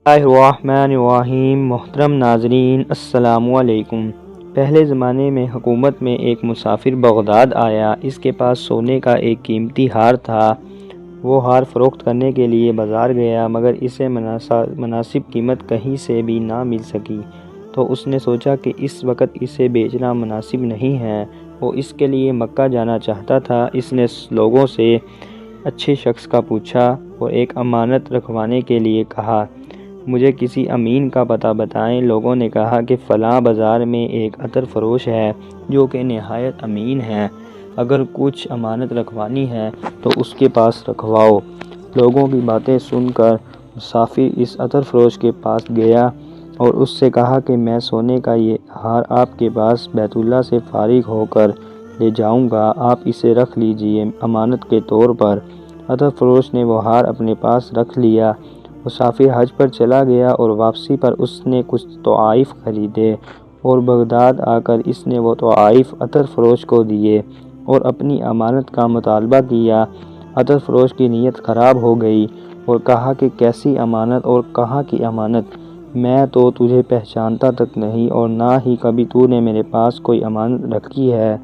الرحمن الرحیم۔ محترم ناظرین السلام علیکم۔ پہلے زمانے میں حکومت میں ایک مسافر بغداد آیا۔ اس کے پاس سونے کا ایک قیمتی ہار تھا۔ وہ ہار فروخت کرنے کے لیے بازار گیا مگر اسے مناسب قیمت کہیں سے بھی نہ مل سکی، تو اس نے سوچا کہ اس وقت اسے بیچنا مناسب نہیں ہے۔ وہ اس کے لیے مکہ جانا چاہتا تھا۔ اس نے لوگوں سے اچھے شخص کا پوچھا اور ایک امانت رکھوانے کے لیے کہا، مجھے کسی امین کا پتہ بتائیں۔ لوگوں نے کہا کہ فلاں بازار میں ایک عطر فروش ہے جو کہ نہایت امین ہے، اگر کچھ امانت رکھوانی ہے تو اس کے پاس رکھواؤ۔ لوگوں کی باتیں سن کر مسافر اس عطر فروش کے پاس گیا اور اس سے کہا کہ میں سونے کا یہ ہار آپ کے پاس بیت اللہ سے فارغ ہو کر لے جاؤں گا، آپ اسے رکھ لیجئے امانت کے طور پر۔ عطر فروش نے وہ ہار اپنے پاس رکھ لیا۔ مسافر حج پر چلا گیا اور واپسی پر اس نے کچھ تحائف خریدے اور بغداد آ کر اس نے وہ تحائف عطر فروش کو دیے اور اپنی امانت کا مطالبہ کیا۔ عطر فروش کی نیت خراب ہو گئی اور کہا کہ کیسی امانت اور کہاں کی امانت، میں تو تجھے پہچانتا تک نہیں اور نہ ہی کبھی تو نے میرے پاس کوئی امانت رکھی ہے۔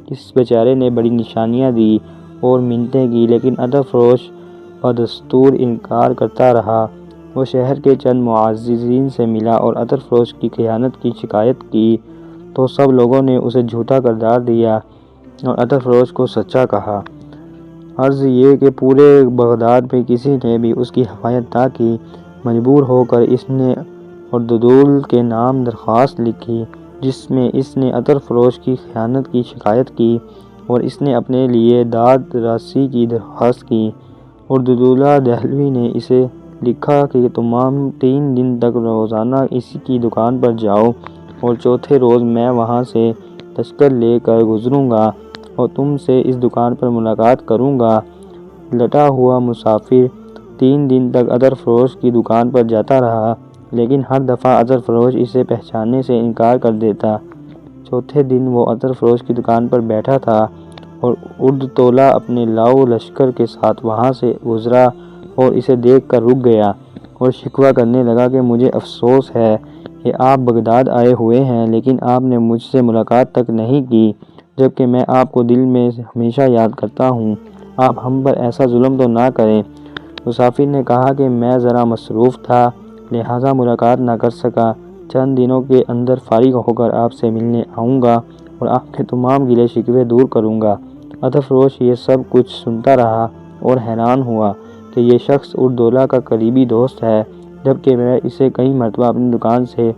اس بیچارے نے بڑی نشانیاں دی اور منتیں کی لیکن عطر فروش بدستور انکار کرتا رہا۔ وہ شہر کے چند معززین سے ملا اور عطر فروش کی خیانت کی شکایت کی تو سب لوگوں نے اسے جھوٹا قرار دیا اور عطر فروش کو سچا کہا۔ عرض یہ کہ پورے بغداد میں کسی نے بھی اس کی حمایت نہ کی۔ مجبور ہو کر اس نے ارددول کے نام درخواست لکھی جس میں اس نے عطر فروش کی خیانت کی شکایت کی اور اس نے اپنے لیے داد رسی کی درخواست کی۔ ارددولہ دہلوی نے اسے لکھا کہ تم 3 دن تک روزانہ اسی کی دکان پر جاؤ اور چوتھے روز میں وہاں سے لشکر لے کر گزروں گا اور تم سے اس دکان پر ملاقات کروں گا۔ لٹا ہوا مسافر 3 دن تک عطر فروش کی دکان پر جاتا رہا لیکن ہر دفعہ عطر فروش اسے پہچاننے سے انکار کر دیتا۔ چوتھے دن وہ عطر فروش کی دکان پر بیٹھا تھا اور اردتولہ اپنے لاؤ لشکر کے ساتھ وہاں سے گزرا اور اسے دیکھ کر رک گیا اور شکوہ کرنے لگا کہ مجھے افسوس ہے کہ آپ بغداد آئے ہوئے ہیں لیکن آپ نے مجھ سے ملاقات تک نہیں کی، جبکہ میں آپ کو دل میں ہمیشہ یاد کرتا ہوں۔ آپ ہم پر ایسا ظلم تو نہ کریں۔ مسافر نے کہا کہ میں ذرا مصروف تھا لہٰذا ملاقات نہ کر سکا، چند دنوں کے اندر فارغ ہو کر آپ سے ملنے آؤں گا اور آپ کے تمام گلے شکوے دور کروں گا۔ عطر فروش یہ سب کچھ سنتا رہا اور حیران ہوا کہ یہ شخص ارددولہ کا قریبی دوست ہے جبکہ میں اسے کئی مرتبہ اپنی دکان سے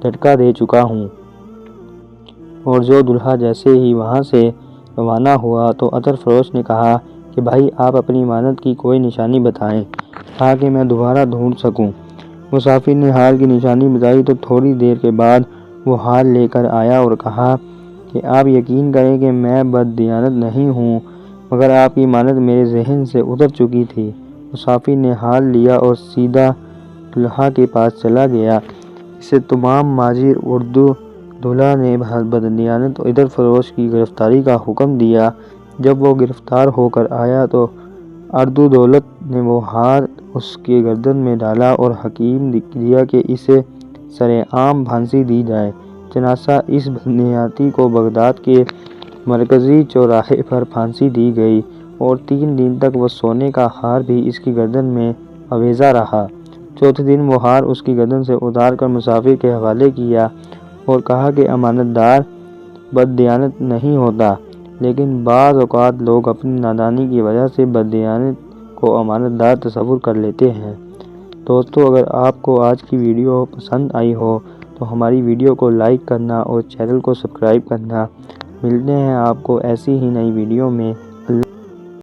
جھٹکا دے چکا ہوں۔ اور جو دلہا جیسے ہی وہاں سے روانہ ہوا تو عطر فروش نے کہا کہ بھائی آپ اپنی امانت کی کوئی نشانی بتائیں تاکہ میں دوبارہ ڈھونڈ سکوں۔ مسافر نے ہار کی نشانی بتائی تو تھوڑی دیر کے بعد وہ ہار لے کر آیا اور کہا کہ آپ یقین کریں کہ میں بددیانت نہیں ہوں مگر آپ کی امانت میرے ذہن سے اتر چکی تھی۔ مسافر نے ہار لیا اور سیدھا دلہا کے پاس چلا گیا۔ اسے تمام ماجر ارددولہ نے بددیانت عطر فروش کی گرفتاری کا حکم دیا۔ جب وہ گرفتار ہو کر آیا تو ارددولت نے وہ ہار اس کے گردن میں ڈالا اور حکم دیا کہ اسے سرِ عام پھانسی دی جائے۔ چنانچہ اس بددیانتی کو بغداد کے مرکزی چوراہے پر پھانسی دی گئی اور 3 دن تک وہ سونے کا ہار بھی اس کی گردن میں آویزاں رہا۔ چوتھے دن وہ ہار اس کی گردن سے اتار کر مسافر کے حوالے کیا اور کہا کہ امانت دار بددیانت نہیں ہوتا لیکن بعض اوقات لوگ اپنی نادانی کی وجہ سے بددیانت کو امانت دار تصور کر لیتے ہیں۔ دوستو، اگر آپ کو آج کی ویڈیو پسند آئی ہو تو ہماری ویڈیو کو لائک کرنا اور چینل کو سبسکرائب کرنا۔ ملتے ہیں آپ کو ایسی ہی نئی ویڈیو میں۔